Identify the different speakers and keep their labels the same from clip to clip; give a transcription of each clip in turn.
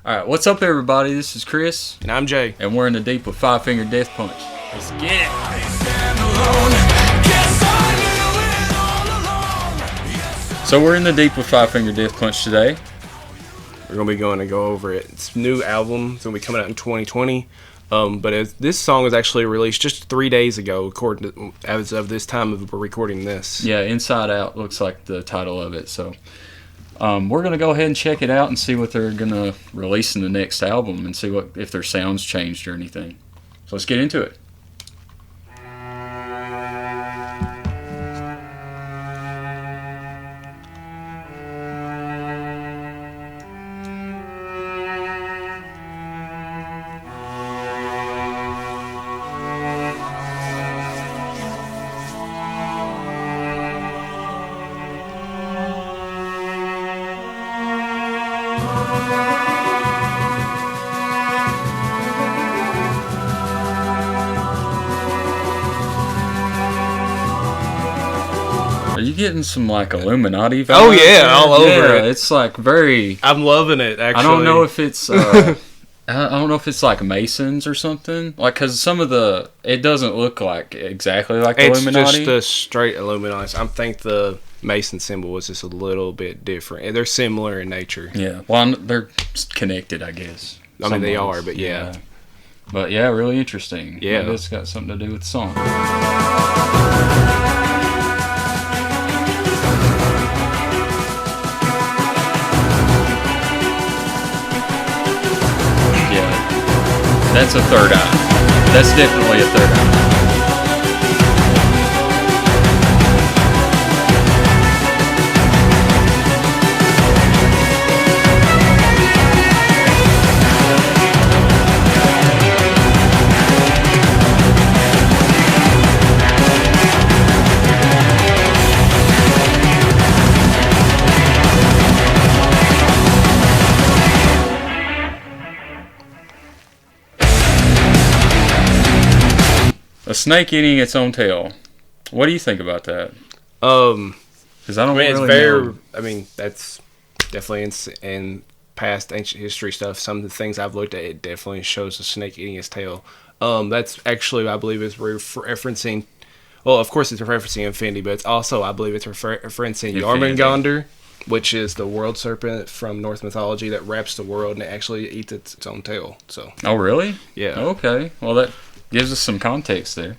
Speaker 1: Alright, what's up everybody? This is Chris.
Speaker 2: And I'm Jay.
Speaker 1: And we're in the deep with Five Finger Death Punch. Let's get it! So we're in the deep with Five Finger Death Punch today.
Speaker 2: We're going to go over it. It's a new album. It's going to be coming out in 2020. But this song was actually released just 3 days ago, according to, as of this time of we're recording this.
Speaker 1: Yeah, Inside Out looks like the title of it. So we're going to go ahead and check it out and see what they're going to release in the next album and see if their sound's changed or anything. So let's get into it. Are you getting some like Illuminati vibes?
Speaker 2: Oh yeah, all over it.
Speaker 1: It's like very.
Speaker 2: I'm loving it. Actually,
Speaker 1: I don't know if it's. I don't know if it's like Masons or something. Like, cause some of it doesn't look like exactly like Illuminati.
Speaker 2: It's just the straight Illuminati. I think the Mason symbol is just a little bit different. They're similar in nature.
Speaker 1: Yeah, well, they're connected, I guess.
Speaker 2: I mean, they are, but yeah.
Speaker 1: But yeah, really interesting.
Speaker 2: Yeah,
Speaker 1: maybe it's got something to do with the song. That's a third eye. That's definitely a third eye. A snake eating its own tail. What do you think about that? Because I don't really know.
Speaker 2: I mean, that's definitely in past ancient history stuff. Some of the things I've looked at, it definitely shows a snake eating its tail. That's actually, I believe, is referencing. Well, of course, it's referencing Infinity, but it's also, I believe, it's referencing Jormungandr, which is the world serpent from Norse mythology that wraps the world and it actually eats its own tail. So.
Speaker 1: Oh, really?
Speaker 2: Yeah.
Speaker 1: Okay. Well, that gives us some context there.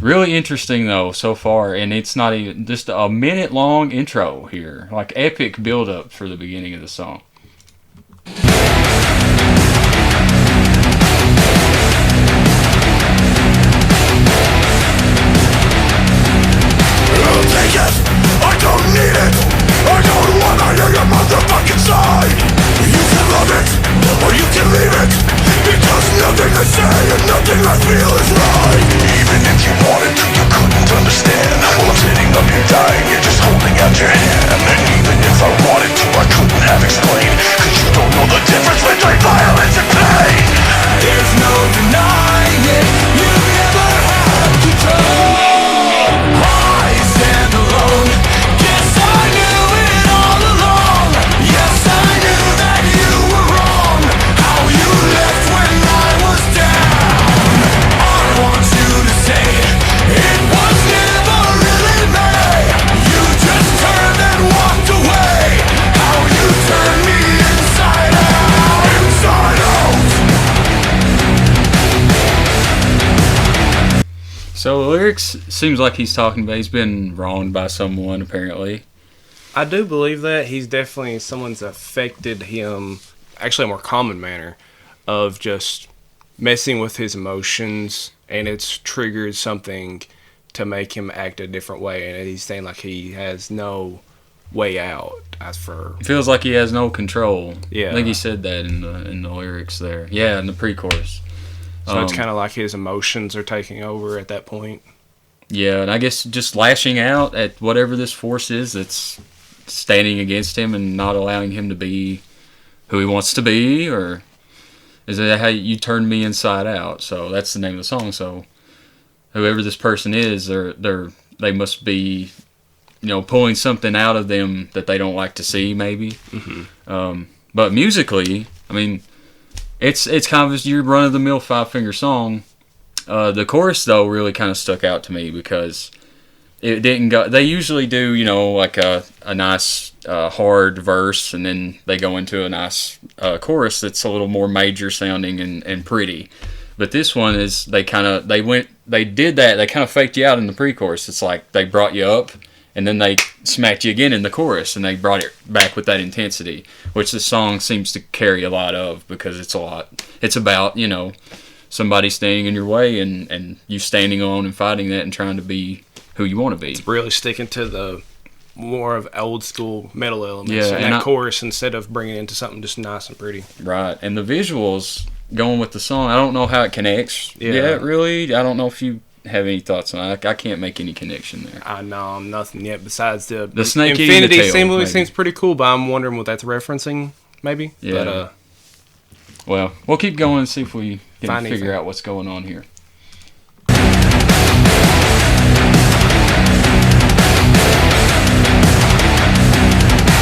Speaker 1: Really interesting though so far, and it's not even just a minute-long intro here, like epic build-up for the beginning of the song.
Speaker 3: I'll take it. I don't need it. I don't wanna hear your motherfucking side. You can love it or you can leave it. Because nothing I say and nothing I feel is right. Even if you wanted to, you couldn't understand. While I'm sitting up here dying, you're just holding out your hand. And even if I wanted to, I couldn't have explained. Cause you don't know the difference between violence and pain. There's no denying it. You never had control. I stand alone. Guess I knew it all along. Yes, I knew that you were wrong. How you left when I was down. I want you to say it was never really me. You just turned and walked away. How you turned me inside out. Inside out.
Speaker 1: So the lyrics seems like he's talking about he's been wronged by someone apparently.
Speaker 2: I do believe that he's definitely someone's affected him, actually a more common manner of just messing with his emotions, and it's triggered something to make him act a different way, and he's saying like he has no way out. As for
Speaker 1: It feels like he has no control.
Speaker 2: Yeah.
Speaker 1: I think he said that in the lyrics there. Yeah, in the pre-chorus.
Speaker 2: so it's kind of like his emotions are taking over at that point.
Speaker 1: Yeah, and I guess just lashing out at whatever this force is that's standing against him and not allowing him to be who he wants to be, or is that how you turned me inside out? So that's the name of the song. So whoever this person is, they must be you know, pulling something out of them that they don't like to see, maybe.
Speaker 2: Mm-hmm.
Speaker 1: But musically, I mean, it's kind of your run of the mill 5-finger song. The chorus though really kind of stuck out to me because it didn't go. They usually do, like a nice hard verse, and then they go into a nice chorus that's a little more major sounding and pretty. But this one is they kind of faked you out in the pre-chorus. It's like they brought you up, and then they smacked you again in the chorus, and they brought it back with that intensity, which the song seems to carry a lot of because it's about somebody standing in your way and you standing on and fighting that and trying to be who you want to be.
Speaker 2: It's really sticking to the more of old school metal elements in
Speaker 1: and
Speaker 2: that chorus instead of bringing it into something just nice and pretty.
Speaker 1: Right, and the visuals going with the song, I don't know how it connects yet, really. I don't know if you have any thoughts on it. I can't make any connection there.
Speaker 2: I know, nothing yet besides the
Speaker 1: snake
Speaker 2: infinity
Speaker 1: tail,
Speaker 2: seems pretty cool, but I'm wondering what that's referencing, maybe.
Speaker 1: Yeah.
Speaker 2: But,
Speaker 1: well, we'll keep going and see if we can
Speaker 2: Find
Speaker 1: figure
Speaker 2: anything.
Speaker 1: out what's going on here.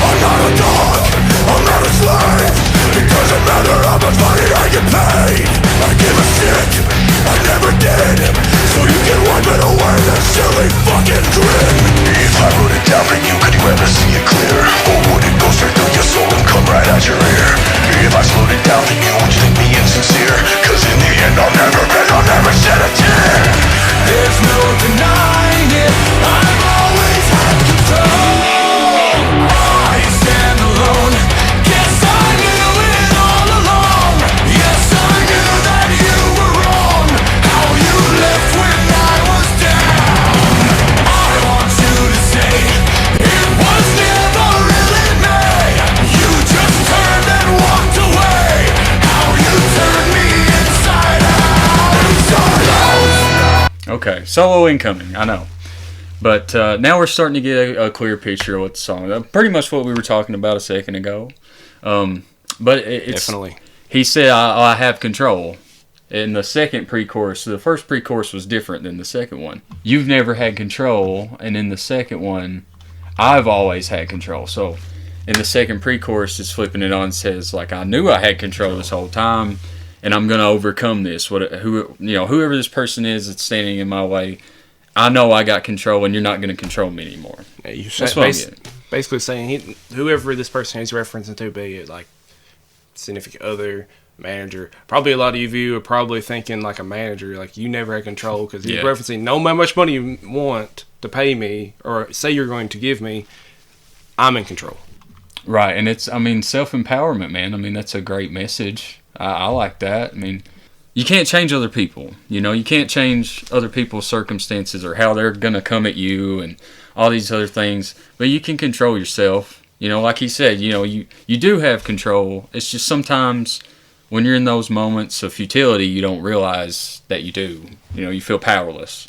Speaker 3: I'm not a dog, I'm not a slave. It doesn't matter how much money I get paid. I give a shit, I never did. So you can wipe it away, that silly fucking grin. If I wrote it down for you, could you ever see it clear? Or would it go straight through your soul and come right out your ear? If I slowed it down for you, would you think me insincere? Cause in the end I'll never beg, I'll never shed a tear. There's no denying it, I've always had control. I stand alone. Guess I knew it all along. Yes, I knew that you were wrong. How you left when I was down. I want you to say it was never really me. You just turned and walked away. How you turned me inside out, inside out.
Speaker 1: Okay, solo incoming, I know. But now we're starting to get a clear picture of what the song is. Pretty much what we were talking about a second ago. But it's
Speaker 2: definitely.
Speaker 1: He said, I have control. In the second pre-chorus, the first pre-chorus was different than the second one. You've never had control, and in the second one, I've always had control. So in the second pre-chorus, it's flipping it on and says, like, I knew I had control this whole time, and I'm going to overcome this. Whoever this person is that's standing in my way, I know I got control, and you're not going to control me anymore.
Speaker 2: Yeah,
Speaker 1: That's what I'm getting.
Speaker 2: basically saying whoever this person he's referencing to, be it like significant other, manager. Probably a lot of you are probably thinking like a manager, like you never had control because he's referencing no matter how much money you want to pay me or say you're going to give me, I'm in control.
Speaker 1: Right, and it's, self-empowerment, man. That's a great message. I like that. You can't change other people. You can't change other people's circumstances or how they're going to come at you and all these other things. But you can control yourself. Like he said, you do have control. It's just sometimes when you're in those moments of futility, you don't realize that you do. You feel powerless.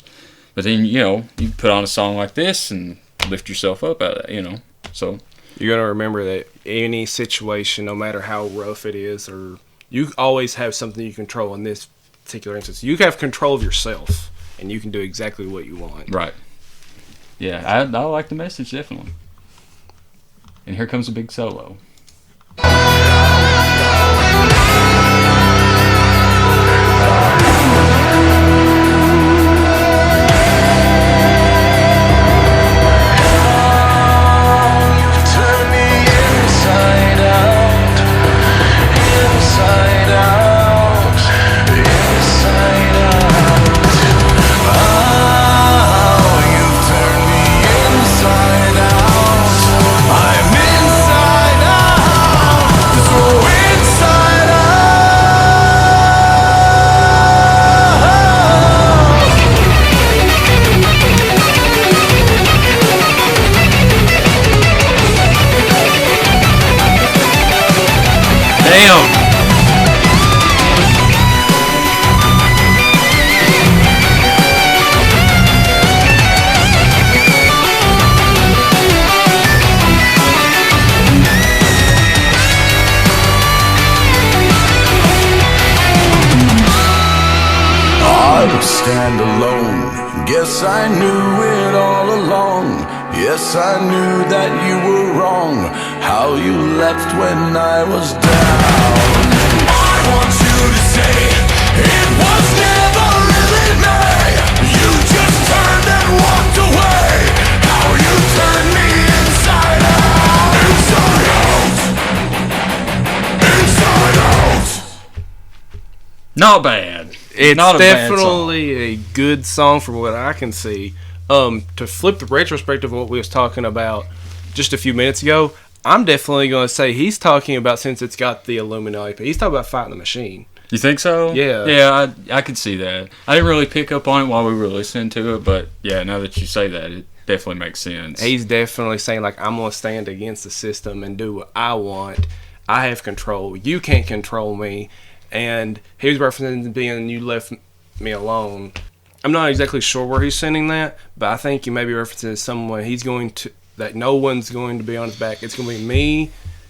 Speaker 1: But then, you put on a song like this and lift yourself up out of that, So
Speaker 2: you got to remember that any situation, no matter how rough it is, or you always have something you control. In this particular instance, you have control of yourself, and you can do exactly what you want.
Speaker 1: Right. Yeah, I like the message, definitely. And here comes a big solo.
Speaker 3: Stand alone. Guess I knew it all along. Yes, I knew that you were wrong. how you left when I was down. I want you to say it was never really me. You just turned and walked away. How you turned me inside out. Inside out. Inside out.
Speaker 1: Not bad.
Speaker 2: It's
Speaker 1: Not a bad song.
Speaker 2: definitely a good song from what I can see. To flip the retrospective of what we was talking about just a few minutes ago, I'm definitely going to say he's talking about, since it's got the Illuminati, he's talking about fighting the machine.
Speaker 1: You think so?
Speaker 2: Yeah.
Speaker 1: Yeah, I could see that. I didn't really pick up on it while we were listening to it, but yeah, now that you say that, it definitely makes sense.
Speaker 2: He's definitely saying, like, I'm going to stand against the system and do what I want. I have control. You can't control me. And he was referencing being, you left me alone. I'm not exactly sure where he's sending that, but I think you may be referencing someone he's going to, that no one's going to be on his back. It's going to be me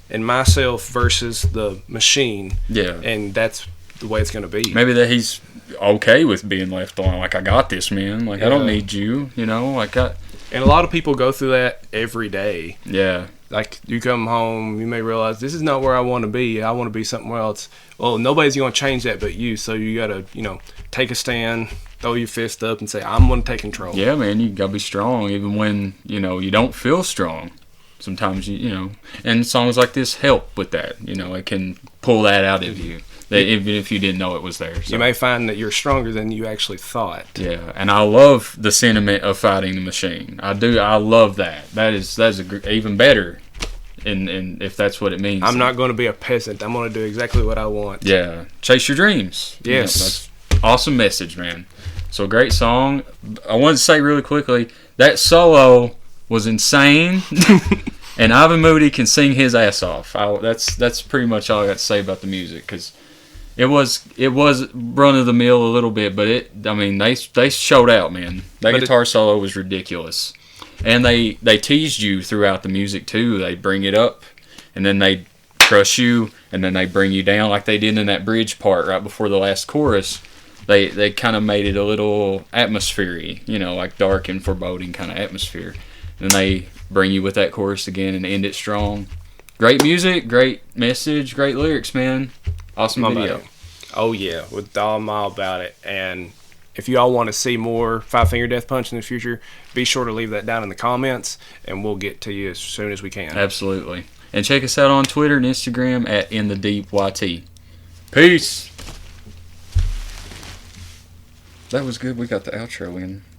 Speaker 2: and myself versus the machine.
Speaker 1: Yeah.
Speaker 2: And that's the way it's going to be.
Speaker 1: Maybe that he's okay with being left alone. Like, I got this, man. Like, I don't
Speaker 2: Yeah.
Speaker 1: need you, you know? Like,
Speaker 2: And a lot of people go through that every day.
Speaker 1: yeah.
Speaker 2: Like, you come home, you may realize, this is not where I want to be. I want to be somewhere else. Well, nobody's going to change that but you. So you got to, take a stand, throw your fist up and say, I'm going to take control.
Speaker 1: Yeah, man, you got to be strong even when, you don't feel strong. Sometimes, and songs like this help with that. It can pull that out of you, even if you didn't know it was there. So.
Speaker 2: You may find that you're stronger than you actually thought.
Speaker 1: Yeah, and I love the sentiment of fighting the machine. I do. I love that. That's even better, and if that's what it means.
Speaker 2: I'm not going to be a peasant. I'm going to do exactly what I want.
Speaker 1: Yeah, chase your dreams.
Speaker 2: Yes.
Speaker 1: That's awesome message, man. So great song. I wanted to say really quickly that solo was insane, and Ivan Moody can sing his ass off. That's pretty much all I got to say about the music, because it was run of the mill a little bit, but they showed out, man. That guitar solo was ridiculous, and they teased you throughout the music too. They bring it up, and then they crush you, and then they bring you down like they did in that bridge part right before the last chorus. They kind of made it a little atmosphere-y, like dark and foreboding kind of atmosphere. And then they bring you with that chorus again and end it strong. Great music, great message, great lyrics, man. Awesome video.
Speaker 2: Oh, yeah. With all about it. And if you all want to see more Five Finger Death Punch in the future, be sure to leave that down in the comments, and we'll get to you as soon as we can.
Speaker 1: Absolutely. And check us out on Twitter and Instagram at InTheDeepYT. Peace. That was good. We got the outro in.